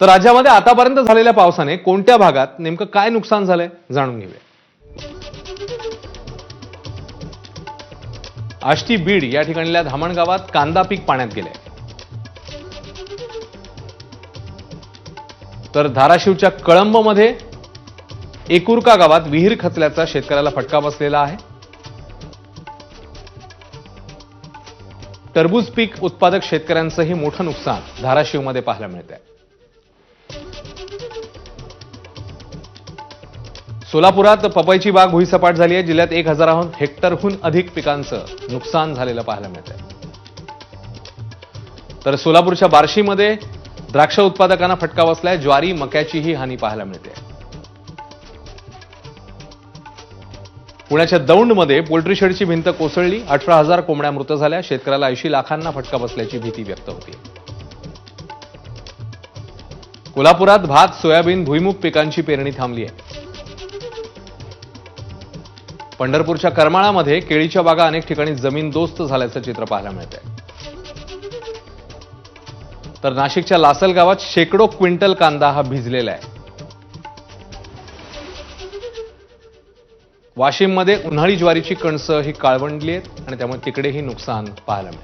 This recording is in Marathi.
तर राज्यामध्ये आतापर्यंत झालेल्या पावसाने कोणत्या भागात नेमकं काय नुकसान झालंय जाणून घेऊया. आष्टी बीड या ठिकाणल्या धामण गावात कांदा पीक पाण्यात गेले. तर धाराशिवच्या कळंबमध्ये एकुरका गावात विहीर खचल्याचा शेतकऱ्याला फटका बसलेला आहे. टरबूज पीक उत्पादक शेतकऱ्यांचंही मोठं नुकसान धाराशिवमध्ये पाहायला मिळत आहे. सोलापुरात पपईची बाग भुईसपाट झाली आहे. जिल्ह्यात 1000 हेक्टरहून अधिक पिकांचं नुकसान झालेलं पाहायला मिळत आहे. तर सोलापूरच्या बार्शीमध्ये द्राक्ष उत्पादकांना फटका बसलाय. ज्वारी मक्याचीही हानी पाहायला मिळते. पुण्याच्या दौंडमध्ये पोल्ट्री शेडची भिंत कोसळली. 18,000 कोंबड्या मृत झाल्या. शेतकऱ्याला 80 लाखांना फटका बसल्याची भीती व्यक्त होती. कोल्हापुरात भात सोयाबीन भुईमुग पिकांची पेरणी थांबली आहे. पंढरपूरच्या करमाळामध्ये केळीच्या बागा अनेक ठिकाणी जमीनदोस्त झाल्याचं चित्र पाहायला मिळत आहे. तर नाशिकच्या लासल गावात शेकडो क्विंटल कांदा हा भिजलेला आहे. वाशिममध्ये उन्हाळी ज्वारीची कणसं ही काळवंडली आहेत आणि त्यामुळे तिकडेही नुकसान पाहायला मिळतं.